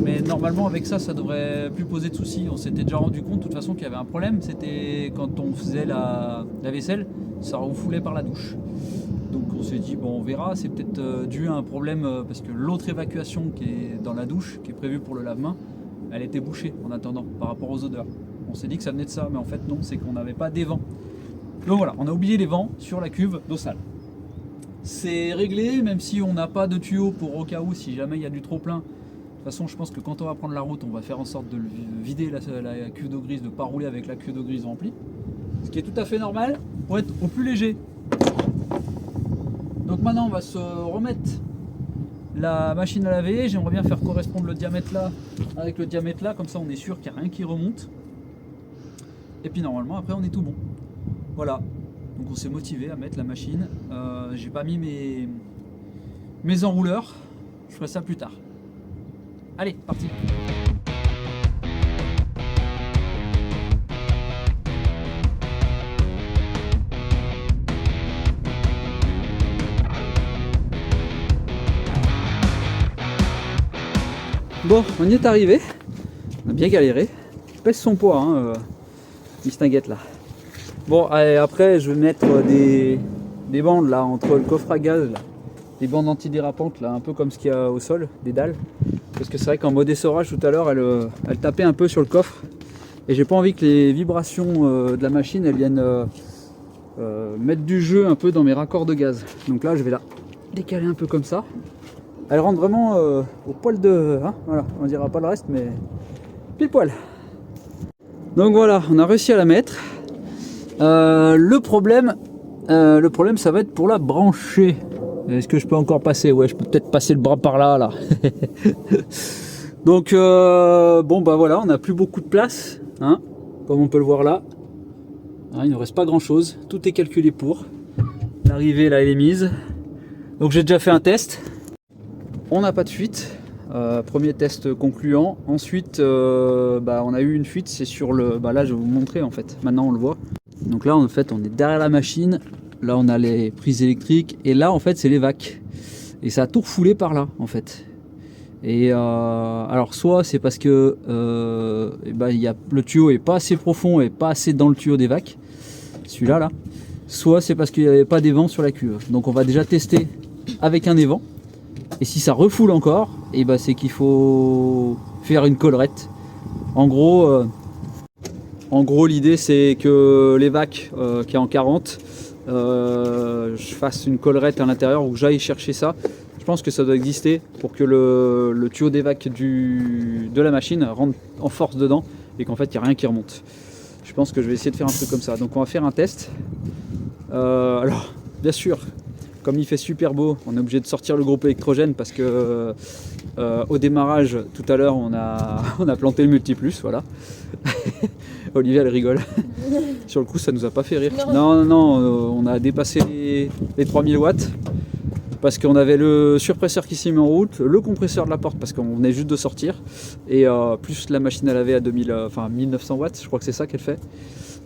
Mais normalement avec ça, ça devrait plus poser de soucis. On s'était déjà rendu compte de toute façon qu'il y avait un problème. C'était quand on faisait la vaisselle, ça refoulait par la douche. Donc on s'est dit, bon on verra, c'est peut-être dû à un problème parce que l'autre évacuation qui est dans la douche, qui est prévue pour le lave-main, elle était bouchée en attendant par rapport aux odeurs. On s'est dit que ça venait de ça, mais en fait non, c'est qu'on n'avait pas des vents. Donc voilà, on a oublié les vents sur la cuve d'eau sale. C'est réglé, même si on n'a pas de tuyau pour au cas où, si jamais il y a du trop plein. De toute façon, je pense que quand on va prendre la route, on va faire en sorte de vider la cuve d'eau grise, de ne pas rouler avec la cuve d'eau grise remplie. Ce qui est tout à fait normal pour être au plus léger. Donc maintenant, on va se remettre la machine à laver. J'aimerais bien faire correspondre le diamètre là avec le diamètre là, comme ça on est sûr qu'il n'y a rien qui remonte. Et puis normalement, après on est tout bon. Voilà. Donc on s'est motivé à mettre la machine. J'ai pas mis mes enrouleurs. Je ferai ça plus tard. Allez, parti. Bon, on y est arrivé. On a bien galéré. Il pèse son poids, hein, Mistinguette là. Bon, allez, après je vais mettre des bandes là entre le coffre à gaz, là, des bandes antidérapantes là, un peu comme ce qu'il y a au sol, des dalles. Parce que c'est vrai qu'en mode essorage tout à l'heure, elle tapait un peu sur le coffre. Et j'ai pas envie que les vibrations de la machine elles viennent mettre du jeu un peu dans mes raccords de gaz. Donc là je vais la décaler un peu comme ça. Elle rentre vraiment au poil de... Hein, voilà, on dira pas le reste mais pile poil. Donc voilà, on a réussi à la mettre. Le problème ça va être pour la brancher. Est-ce que je peux encore passer? Ouais, je peux peut-être passer le bras par là. Donc bon bah voilà, on n'a plus beaucoup de place, hein, comme on peut le voir là. Hein, il ne reste pas grand chose, tout est calculé pour. L'arrivée là elle est mise. Donc j'ai déjà fait un test. On n'a pas de fuite. Premier test concluant. Ensuite on a eu une fuite, c'est sur le... Bah là je vais vous montrer en fait, maintenant on le voit. Donc là en fait on est derrière la machine, là on a les prises électriques et là en fait c'est les vacs. Et ça a tout refoulé par là en fait. Et alors soit c'est parce que le tuyau est pas assez profond et pas assez dans le tuyau des vacs, celui-là là. Soit c'est parce qu'il n'y avait pas d'évent sur la cuve. Donc on va déjà tester avec un évent. Et si ça refoule encore, et c'est qu'il faut faire une collerette. En gros l'idée c'est que les vacs qui est en 40, je fasse une collerette à l'intérieur ou que j'aille chercher ça. Je pense que ça doit exister pour que le tuyau d'évac de la machine rentre en force dedans et qu'en fait il n'y a rien qui remonte. Je pense que je vais essayer de faire un truc comme ça. Donc on va faire un test. Alors bien sûr, comme il fait super beau, on est obligé de sortir le groupe électrogène parce que au démarrage tout à l'heure on a planté le multiplus, voilà. Olivia elle rigole. Sur le coup ça nous a pas fait rire. Non, on a dépassé les 3000 watts. Parce qu'on avait le surpresseur qui s'est mis en route, le compresseur de la porte parce qu'on venait juste de sortir, et plus la machine à laver à 1900 watts, je crois que c'est ça qu'elle fait.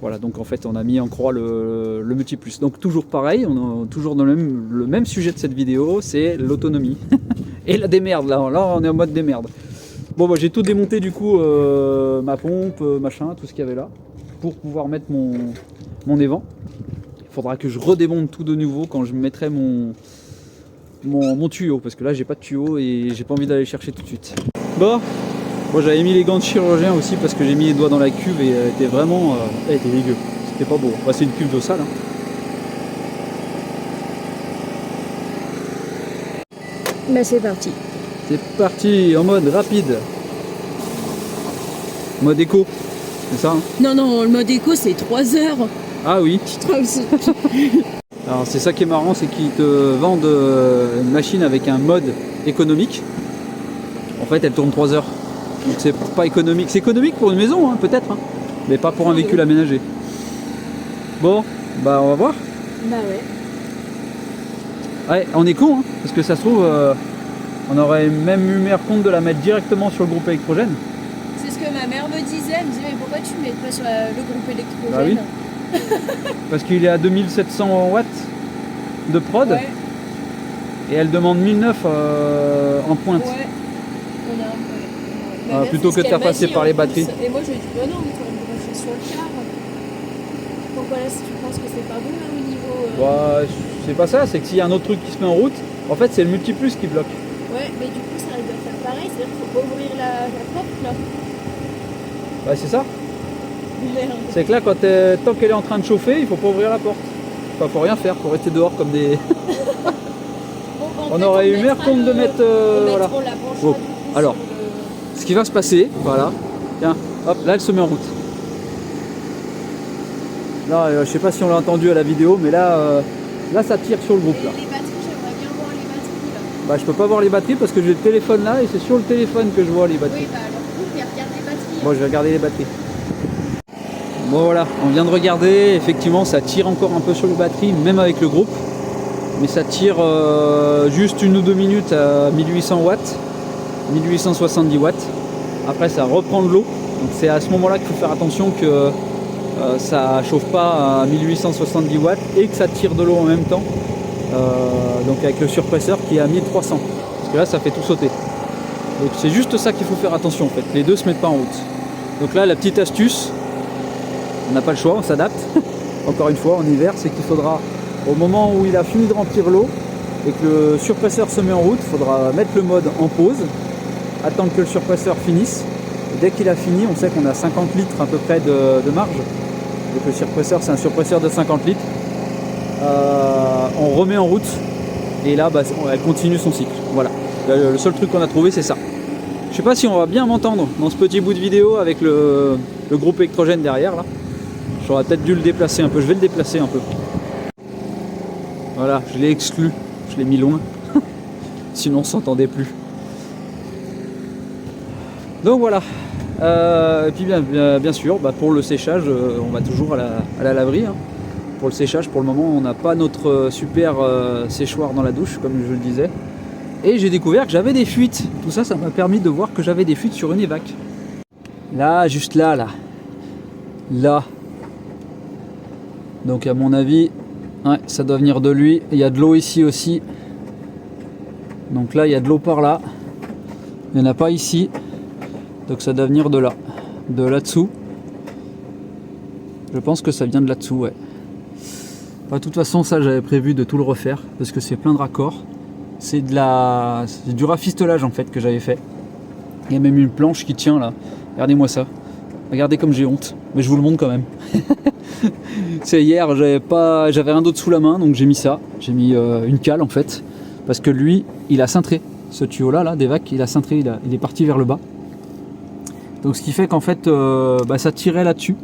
Voilà, donc en fait on a mis en croix le multiplus. Donc toujours pareil, on est toujours dans le même sujet de cette vidéo, c'est l'autonomie. Et la démerde, là on est en mode démerde. Bon j'ai tout démonté du coup, ma pompe, machin, tout ce qu'il y avait là, pour pouvoir mettre mon évent. Il faudra que je redémonte tout de nouveau quand je mettrai mon tuyau, parce que là j'ai pas de tuyau et j'ai pas envie d'aller chercher tout de suite. Bon, j'avais mis les gants de chirurgien aussi parce que j'ai mis les doigts dans la cuve et elle était vraiment elle était dégueu, c'était pas beau. C'est une cuve d'eau sale, hein. C'est parti. C'est parti en mode rapide, mode éco, c'est ça, hein? Non, le mode éco c'est 3 heures. Ah oui. Je trouve ça... Alors c'est ça qui est marrant, c'est qu'ils te vendent une machine avec un mode économique. En fait elle tourne 3 heures. Donc c'est pas économique. C'est économique pour une maison, hein, peut-être, hein, mais pas pour un véhicule aménagé. Bon, on va voir. Ouais, on est con, hein, parce que ça se trouve, on aurait même eu meilleur compte de la mettre directement sur le groupe électrogène. C'est ce que ma mère me disait, elle me disait mais pourquoi tu ne mets pas sur le groupe électrogène? Bah oui. Parce qu'il est à 2700 watts de prod, ouais. Et elle demande 1009 en pointe. Ouais. Plutôt que de faire passer par les batteries. Et moi je lui ai dit bah non, mais tu vas me brancher sur le car. Pourquoi là si tu penses que c'est pas bon là au niveau Bah, c'est pas ça, c'est que s'il y a un autre truc qui se met en route, en fait c'est le multiplus qui bloque. Ouais, mais du coup, ça doit faire pareil, c'est-à-dire qu'il faut pas ouvrir la porte là. Bah c'est ça. Merde. C'est que là tant qu'elle est en train de chauffer, il faut pas ouvrir la porte. Enfin faut rien faire, faut rester dehors comme des. Bon, On aurait eu meilleur compte de mettre. Voilà. On la branchera Bon, du coup alors. sur Ce qui va se passer, voilà. Tiens, hop, là elle se met en route. Là, je sais pas si on l'a entendu à la vidéo, mais là, là ça tire sur le groupe là. les batteries, j'aimerais bien voir les batteries là. Bah je peux pas voir les batteries parce que j'ai le téléphone là et c'est sur le téléphone que je vois les batteries. Oui, bah alors cool, mais regarde les batteries. Bon, je vais regarder les batteries. Bon voilà, on vient de regarder, effectivement ça tire encore un peu sur les batteries, même avec le groupe. Mais ça tire juste 1 ou 2 minutes à 1800 watts, 1870 watts. Après ça reprend de l'eau, donc c'est à ce moment-là qu'il faut faire attention que ça chauffe pas à 1870 watts et que ça tire de l'eau en même temps. Donc avec le surpresseur qui est à 1300, parce que là ça fait tout sauter. Donc c'est juste ça qu'il faut faire attention en fait, les deux se mettent pas en route. Donc là la petite astuce, on n'a pas le choix, on s'adapte. Encore une fois en hiver, c'est qu'il faudra, au moment où il a fini de remplir l'eau et que le surpresseur se met en route, il faudra mettre le mode en pause, attendre que le surpresseur finisse. Et dès qu'il a fini, on sait qu'on a 50 litres à peu près de marge. Donc le surpresseur, c'est un surpresseur de 50 litres. On remet en route et là bah, elle continue son cycle. Voilà, le seul truc qu'on a trouvé c'est ça. Je sais pas si on va bien m'entendre dans ce petit bout de vidéo avec le groupe électrogène derrière là. J'aurais peut-être dû le déplacer un peu, je vais le déplacer un peu. Voilà, je l'ai exclu, je l'ai mis loin, sinon on s'entendait plus. Donc voilà, et puis bien sûr, bah, pour le séchage, on va toujours à la laverie. Hein. Pour le séchage, pour le moment, on n'a pas notre super séchoir dans la douche, comme je le disais. Et j'ai découvert que j'avais des fuites. Tout ça, ça m'a permis de voir que j'avais des fuites sur une évac. Là, juste là. Là. Donc à mon avis, ouais, ça doit venir de lui. Il y a de l'eau ici aussi. Donc là, il y a de l'eau par là. Il n'y en a pas ici. Donc ça doit venir de là. De là-dessous. Je pense que ça vient de là-dessous, ouais. De toute façon, ça j'avais prévu de tout le refaire parce que c'est plein de raccords. C'est du rafistolage en fait que j'avais fait. Il y a même une planche qui tient là. Regardez-moi ça. Regardez comme j'ai honte. Mais je vous le montre quand même. C'est hier, j'avais rien d'autre sous la main, donc j'ai mis ça. J'ai mis une cale en fait. Parce que lui, il a cintré. Ce tuyau là d'évac, il a cintré, il est parti vers le bas. Donc ce qui fait qu'en fait, ça tirait là-dessus.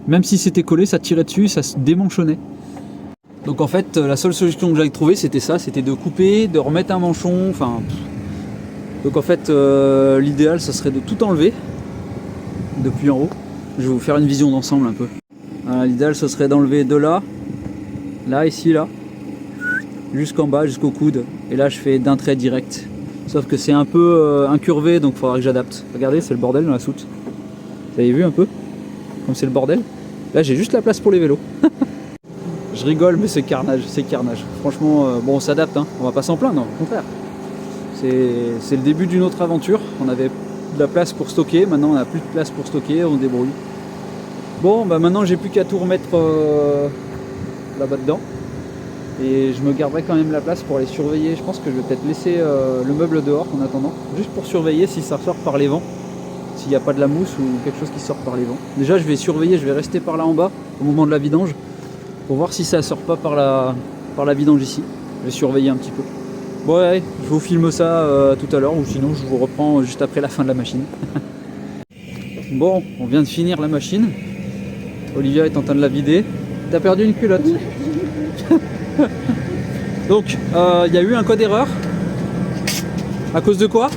Même si c'était collé, ça tirait dessus, ça se démanchonnait. Donc en fait, la seule solution que j'avais trouvée, c'était ça, c'était de couper, de remettre un manchon, enfin... Donc en fait, l'idéal, ça serait de tout enlever, depuis en haut. Je vais vous faire une vision d'ensemble un peu. Voilà, l'idéal, ce serait d'enlever de là, ici, là, jusqu'en bas, jusqu'au coude. Et là, je fais d'un trait direct. Sauf que c'est un peu incurvé, donc il faudra que j'adapte. Regardez, c'est le bordel dans la soute. Vous avez vu un peu comme c'est le bordel? Là, j'ai juste la place pour les vélos. Je rigole, mais c'est carnage, c'est carnage. Franchement, bon, on s'adapte, hein. On va pas s'en plaindre, au contraire. C'est le début d'une autre aventure. On avait de la place pour stocker, maintenant on n'a plus de place pour stocker, on débrouille. Bon, bah maintenant j'ai plus qu'à tout remettre là-bas dedans. Et je me garderai quand même la place pour aller surveiller. Je pense que je vais peut-être laisser le meuble dehors en attendant, juste pour surveiller si ça sort par les vents. S'il n'y a pas de la mousse ou quelque chose qui sort par les vents. Déjà je vais surveiller, je vais rester par là en bas au moment de la vidange. Pour voir si ça sort pas par la vidange ici. Je vais surveiller un petit peu. Bon ouais, je vous filme ça tout à l'heure ou sinon je vous reprends juste après la fin de la machine. Bon, on vient de finir la machine. Olivia est en train de la vider. T'as perdu une culotte. Donc, il y a eu un code erreur. À cause de quoi?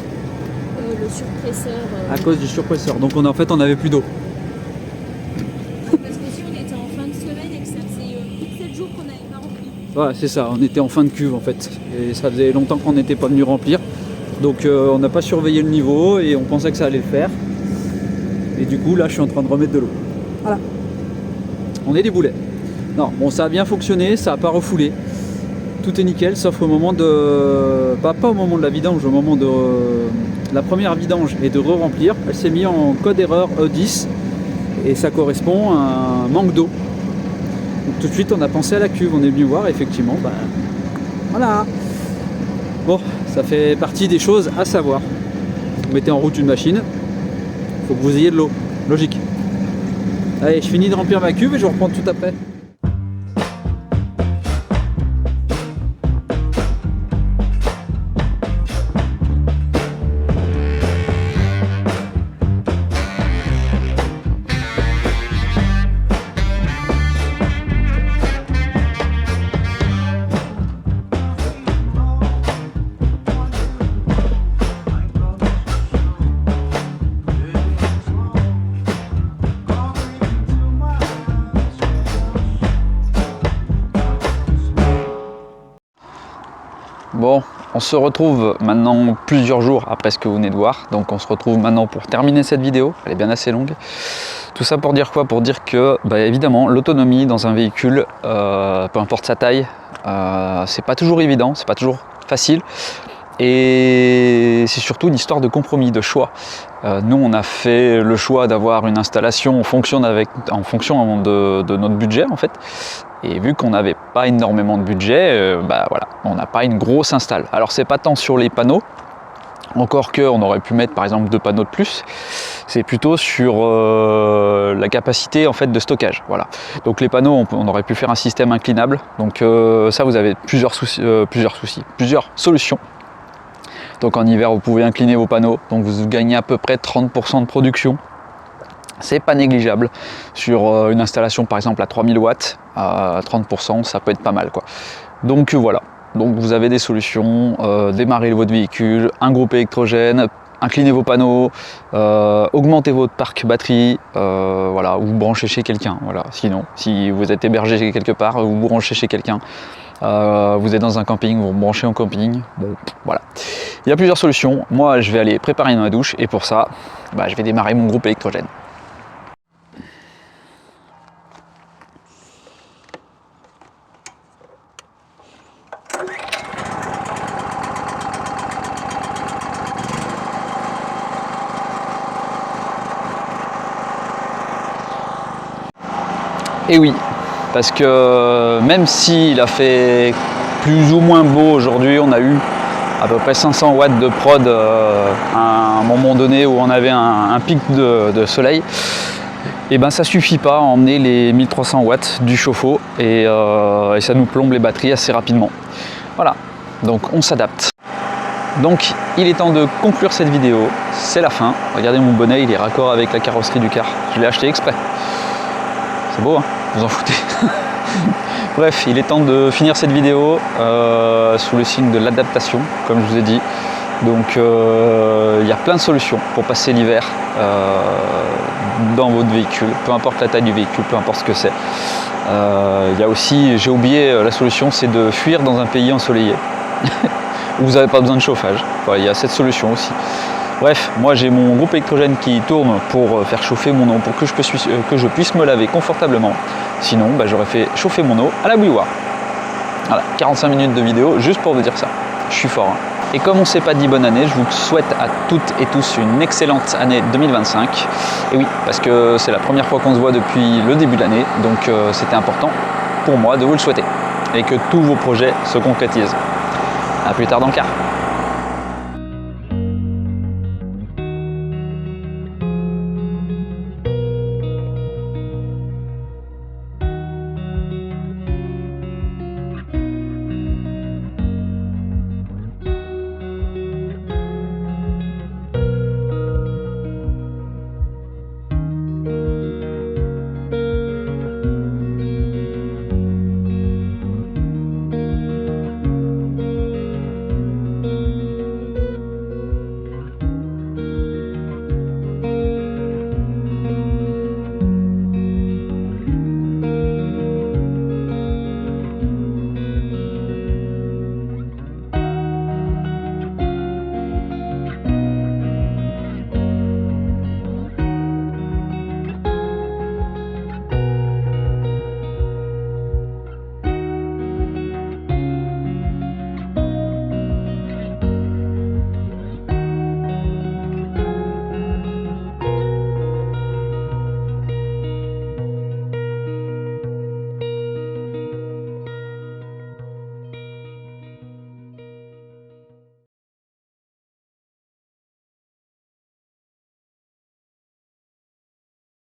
Le surpresseur. À cause du surpresseur. Donc en fait on n'avait plus d'eau. Parce que si on était en fin de semaine et que ça faisait plus de 7 jours qu'on n'avait pas rempli. Voilà, c'est ça, on était en fin de cuve en fait. Et ça faisait longtemps qu'on n'était pas venu remplir. Donc on n'a pas surveillé le niveau et on pensait que ça allait le faire. Et du coup là je suis en train de remettre de l'eau. Voilà. On est des boulets. Non, bon ça a bien fonctionné, ça n'a pas refoulé. Tout est nickel sauf au moment de... pas au moment de la vidange, au moment de la première vidange et de re-remplir. Elle s'est mise en code erreur E10 et ça correspond à un manque d'eau. Donc, tout de suite on a pensé à la cuve, on est venu voir effectivement, bah, voilà. Bon, ça fait partie des choses à savoir. Vous mettez en route une machine, il faut que vous ayez de l'eau, logique. Allez, je finis de remplir ma cuve et je reprends tout après. Bon, on se retrouve maintenant plusieurs jours après ce que vous venez de voir. Donc on se retrouve maintenant pour terminer cette vidéo. Elle est bien assez longue. Tout ça pour dire quoi? Pour dire que, bah, évidemment, l'autonomie dans un véhicule, peu importe sa taille, c'est pas toujours évident, c'est pas toujours facile. Et c'est surtout une histoire de compromis, de choix. Nous, on a fait le choix d'avoir une installation en fonction de notre budget, en fait. Et vu qu'on n'avait pas énormément de budget, bah voilà, on n'a pas une grosse install. Alors c'est pas tant sur les panneaux, encore qu'on aurait pu mettre par exemple 2 panneaux de plus, c'est plutôt sur la capacité en fait de stockage. Voilà. Donc les panneaux, on aurait pu faire un système inclinable. Donc ça, vous avez plusieurs solutions. Donc en hiver, vous pouvez incliner vos panneaux, donc vous gagnez à peu près 30% de production. C'est pas négligeable sur une installation par exemple à 3000 watts, à 30%, ça peut être pas mal quoi. Donc voilà, donc vous avez des solutions, démarrer votre véhicule, un groupe électrogène, inclinez vos panneaux, augmentez votre parc batterie, voilà, ou vous branchez chez quelqu'un. Voilà. Sinon, si vous êtes hébergé quelque part, vous vous branchez chez quelqu'un. Vous êtes dans un camping, vous vous branchez en camping. Bon, voilà. Il y a plusieurs solutions. Moi, je vais aller préparer ma douche et pour ça, bah, je vais démarrer mon groupe électrogène. Et oui, parce que même s'il a fait plus ou moins beau aujourd'hui, on a eu à peu près 500 watts de prod à un moment donné où on avait un pic de soleil, et ben ça suffit pas à emmener les 1300 watts du chauffe-eau et ça nous plombe les batteries assez rapidement. Voilà, donc on s'adapte. Donc il est temps de conclure cette vidéo, c'est la fin. Regardez mon bonnet, il est raccord avec la carrosserie du car, je l'ai acheté exprès. C'est beau, hein, vous en foutez. Bref, il est temps de finir cette vidéo sous le signe de l'adaptation, comme je vous ai dit. Donc il y a plein de solutions pour passer l'hiver dans votre véhicule, peu importe la taille du véhicule, peu importe ce que c'est. Il y a aussi, j'ai oublié, la solution, c'est de fuir dans un pays ensoleillé, où vous n'avez pas besoin de chauffage. Voilà, il y a cette solution aussi. Bref, moi j'ai mon groupe électrogène qui tourne pour faire chauffer mon eau, pour que je puisse me laver confortablement. Sinon, bah, j'aurais fait chauffer mon eau à la bouilloire. Voilà, 45 minutes de vidéo juste pour vous dire ça. Je suis fort. Hein. Et comme on ne s'est pas dit bonne année, je vous souhaite à toutes et tous une excellente année 2025. Et oui, parce que c'est la première fois qu'on se voit depuis le début de l'année, donc c'était important pour moi de vous le souhaiter. Et que tous vos projets se concrétisent. A plus tard dans le car.